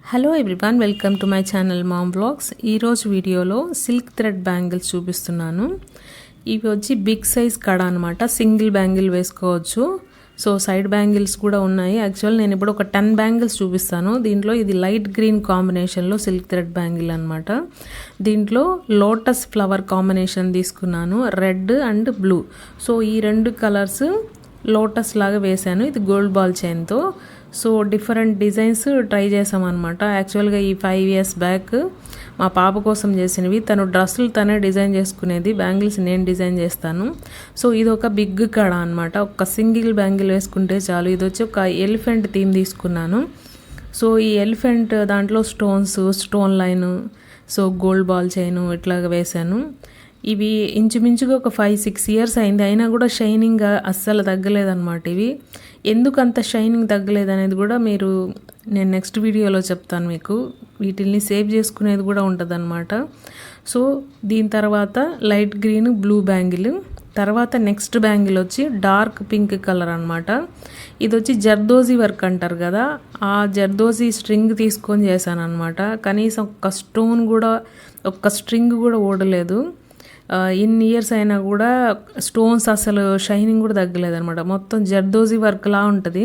Hello everyone, welcome to my channel ma'am vlogs. ఈరోజు వీడియోలో silk thread bangles చూపిస్తున్నాను. ఇవి వచ్చి బిగ్ సైజ్ కడ అనమాట. సింగిల్ బ్యాంగిల్ వేసుకోవచ్చు. సో సైడ్ బ్యాంగిల్స్ కూడా ఉన్నాయి. యాక్చువల్ నేను ఇప్పుడు ఒక 10 బ్యాంగిల్స్ చూపిస్తాను. దీంట్లో ఇది లైట్ గ్రీన్ కాంబినేషన్లో సిల్క్ థ్రెడ్ బ్యాంగిల్ అనమాట. దీంట్లో లోటస్ ఫ్లవర్ కాంబినేషన్ తీసుకున్నాను, రెడ్ అండ్ బ్లూ. సో ఈ రెండు కలర్స్ లోటస్ లాగా వేశాను. ఇది గోల్డ్ బాల్ చైన్తో. సో డిఫరెంట్ డిజైన్స్ ట్రై చేసామన్నమాట. యాక్చువల్గా ఈ 5 years బ్యాక్ మా పాప కోసం చేసినవి. తను డ్రెస్సులు తనే డిజైన్ చేసుకునేది, బ్యాంగిల్స్ నేను డిజైన్ చేస్తాను. సో ఇది ఒక బిగ్ కడ అనమాట. ఒక సింగిల్ బ్యాంగిల్ వేసుకుంటే చాలు. ఇది వచ్చి ఒక ఎలిఫెంట్ థీమ్ తీసుకున్నాను. సో ఈ ఎలిఫెంట్ దాంట్లో stone line, so gold ball chain ఇట్లాగా వేశాను. ఇవి ఇంచుమించుగా ఒక 5-6 years అయింది, అయినా కూడా షైనింగ్ అస్సలు తగ్గలేదన్నమాట. ఇవి ఎందుకు అంత షైనింగ్ తగ్గలేదు అనేది కూడా నేను నెక్స్ట్ వీడియోలో చెప్తాను మీకు. వీటిల్ని సేవ్ చేసుకునేది కూడా ఉంటుంది అనమాట. సో దీని తర్వాత లైట్ గ్రీన్ బ్లూ బ్యాంగిల్, తర్వాత నెక్స్ట్ బ్యాంగిల్ వచ్చి డార్క్ పింక్ కలర్ అనమాట. ఇది వచ్చి జర్దోజీ వర్క్ అంటారు కదా, ఆ జర్దోజీ స్ట్రింగ్ తీసుకొని చేశాను అనమాట. కనీసం ఒక్క స్ట్రింగ్ కూడా ఓడలేదు. ఇన్ని ఇయర్స్ అయినా కూడా స్టోన్స్ అసలు షైనింగ్ కూడా తగ్గలేదు అనమాట. మొత్తం జర్దోజీ వర్క్లా ఉంటుంది.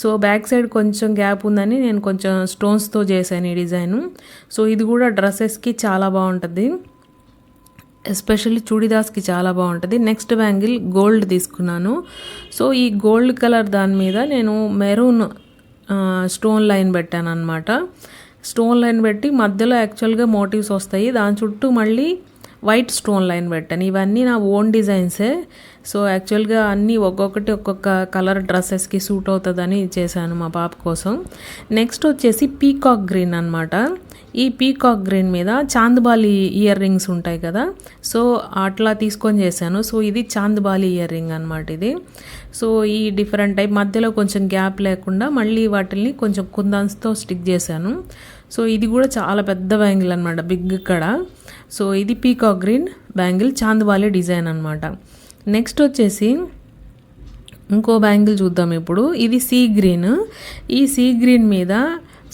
సో బ్యాక్ సైడ్ కొంచెం గ్యాప్ ఉందని నేను కొంచెం స్టోన్స్తో చేశాను ఈ డిజైను. సో ఇది కూడా డ్రెస్సెస్కి చాలా బాగుంటుంది, ఎస్పెషల్లీ చూడిదాస్కి చాలా బాగుంటుంది. నెక్స్ట్ బ్యాంగిల్ గోల్డ్ తీసుకున్నాను. సో ఈ గోల్డ్ కలర్ దాని మీద నేను మెరూన్ స్టోన్ లైన్ పెట్టాను అనమాట. స్టోన్ లైన్ పెట్టి మధ్యలో యాక్చువల్గా మోటివ్స్ వస్తాయి, దాని చుట్టూ మళ్ళీ వైట్ స్టోన్ లైన్ పెట్టాను. ఇవన్నీ నా ఓన్ డిజైన్సే. సో యాక్చువల్గా అన్నీ ఒక్కొక్క కలర్ డ్రెస్సెస్కి సూట్ అవుతుందని చేశాను మా పాప కోసం. నెక్స్ట్ వచ్చేసి పీకాక్ గ్రీన్ అనమాట. ఈ పీకాక్ గ్రీన్ మీద చాందబాలి ఇయర్ రింగ్స్ ఉంటాయి కదా, సో అట్లా తీసుకొని చేశాను. సో ఇది చాందబాలి ఇయర్ రింగ్ అనమాట ఇది. సో ఈ డిఫరెంట్ టైప్ మధ్యలో కొంచెం గ్యాప్ లేకుండా మళ్ళీ వాటిల్ని కొంచెం కుందన్స్తో స్టిక్ చేశాను. సో ఇది కూడా చాలా పెద్ద బ్యాంగిల్ అనమాట, బిగ్ కడ. సో ఇది peacock green bangle, chandbali design అనమాట. నెక్స్ట్ వచ్చేసి ఇంకో బ్యాంగిల్ చూద్దాం ఇప్పుడు. ఇది సీ గ్రీన్. ఈ సీ గ్రీన్ మీద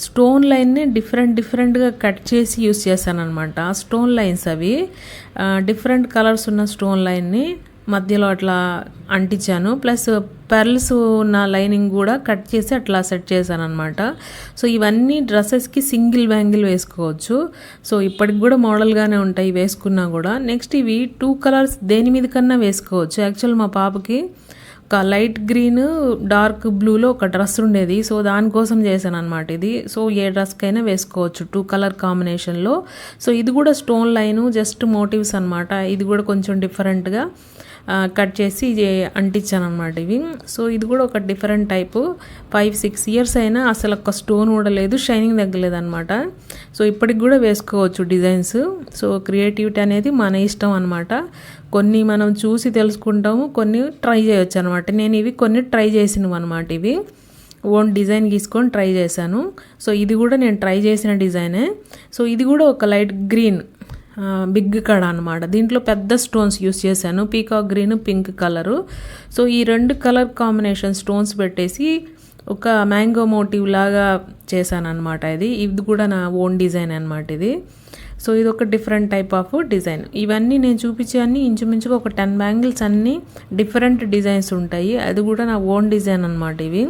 స్టోన్ లైన్ని డిఫరెంట్గా కట్ చేసి యూస్ చేశాను అనమాట. స్టోన్ లైన్స్ అవి డిఫరెంట్ కలర్స్ ఉన్న స్టోన్ లైన్ని మధ్యలో అట్లా అంటించాను. ప్లస్ పెర్ల్స్ ఉన్న లైనింగ్ కూడా కట్ చేసి అట్లా సెట్ చేశాను అనమాట. సో ఇవన్నీ డ్రెస్సెస్కి సింగిల్ బ్యాంగిల్ వేసుకోవచ్చు. సో ఇప్పటికి కూడా మోడల్గానే ఉంటాయి వేసుకున్నా కూడా. నెక్స్ట్ ఇవి 2 కలర్స్ దేని మీద కన్నా వేసుకోవచ్చు. యాక్చువల్ మా పాపకి ఒక లైట్ గ్రీన్ డార్క్ బ్లూలో ఒక డ్రెస్ ఉండేది, సో దానికోసం చేశాను అనమాట ఇది. సో ఏ డ్రెస్కైనా వేసుకోవచ్చు 2 కలర్ కాంబినేషన్లో. సో ఇది కూడా స్టోన్ లైను, జస్ట్ మోటివ్స్ అనమాట. ఇది కూడా కొంచెం డిఫరెంట్గా కట్ చేసి అంటించాను అనమాట ఇవి. సో ఇది కూడా ఒక డిఫరెంట్ టైపు. 5-6 years అయినా అసలు ఒక స్టోన్ కూడా లేదు, షైనింగ్ తగ్గలేదు అనమాట. సో ఇప్పటికి కూడా వేసుకోవచ్చు డిజైన్స్. సో క్రియేటివిటీ అనేది మన ఇష్టం అనమాట. కొన్ని మనం చూసి తెలుసుకుంటాము, కొన్ని ట్రై చేయొచ్చు అనమాట. నేను ఇవి కొన్ని ట్రై చేసినవి అనమాట. ఇవి ఓన్ డిజైన్ గీసుకొని ట్రై చేశాను. సో ఇది కూడా నేను ట్రై చేసిన డిజైనే. సో ఇది కూడా ఒక లైట్ గ్రీన్ బిగ్ కడ అనమాట. దీంట్లో పెద్ద స్టోన్స్ యూస్ చేశాను, peacock green pink colour. So ఈ 2 కలర్ కాంబినేషన్ స్టోన్స్ పెట్టేసి ఒక మ్యాంగో మోటివ్ లాగా చేశాను అనమాట. ఇది కూడా నా ఓన్ డిజైన్ అనమాట ఇది. సో ఇది ఒక డిఫరెంట్ టైప్ ఆఫ్ డిజైన్. ఇవన్నీ నేను చూపించేవన్నీ ఇంచుమించుగా ఒక 10 బ్యాంగిల్స్ అన్నీ డిఫరెంట్ డిజైన్స్ ఉంటాయి. అది కూడా నా ఓన్ డిజైన్ అనమాట ఇవి.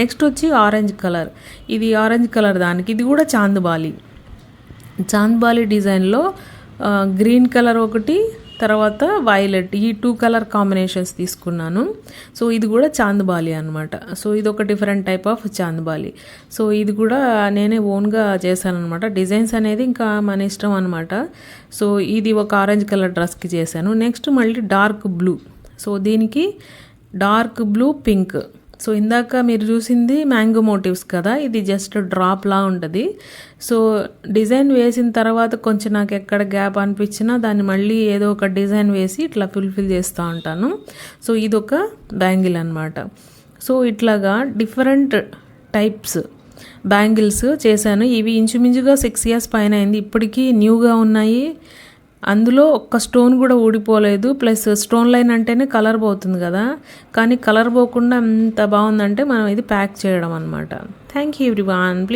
నెక్స్ట్ వచ్చి ఆరెంజ్ కలర్. ఇది ఆరెంజ్ కలర్ దానికి, ఇది కూడా చాందబాలి డిజైన్లో గ్రీన్ కలర్ ఒకటి, తర్వాత వైలెట్, ఈ 2 కలర్ కాంబినేషన్స్ తీసుకున్నాను. సో ఇది కూడా చాందబాలి అనమాట. సో ఇది ఒక different type of chandbali. So ఇది కూడా నేనే ఓన్గా చేశాను అనమాట. డిజైన్స్ అనేది ఇంకా మన ఇష్టం అనమాట. సో ఇది ఒక ఆరెంజ్ కలర్ డ్రెస్కి చేశాను. నెక్స్ట్ మళ్ళీ డార్క్ బ్లూ. సో దీనికి డార్క్ బ్లూ పింక్. సో ఇందాక మీరు చూసింది మ్యాంగో మోటివ్స్ కదా, ఇది జస్ట్ డ్రాప్లా ఉంటుంది. సో డిజైన్ వేసిన తర్వాత కొంచెం నాకు ఎక్కడ గ్యాప్ అనిపించినా దాన్ని మళ్ళీ ఏదో ఒక డిజైన్ వేసి ఇట్లా ఫుల్ఫిల్ చేస్తూ ఉంటాను. సో ఇది ఒక బ్యాంగిల్ అనమాట. సో ఇట్లాగా డిఫరెంట్ టైప్స్ బ్యాంగిల్స్ చేశాను. ఇవి ఇంచుమించుగా 6 years పైన అయింది, ఇప్పటికీ న్యూగా ఉన్నాయి. అందులో ఒక్క స్టోన్ కూడా ఊడిపోలేదు. ప్లస్ స్టోన్ లైన్ అంటేనే కలర్ పోతుంది కదా, కానీ కలర్ పోకుండా ఎంత బాగుందంటే మనం ఇది ప్యాక్ చేయడం అనమాట. Thank you everyone. ప్లీజ్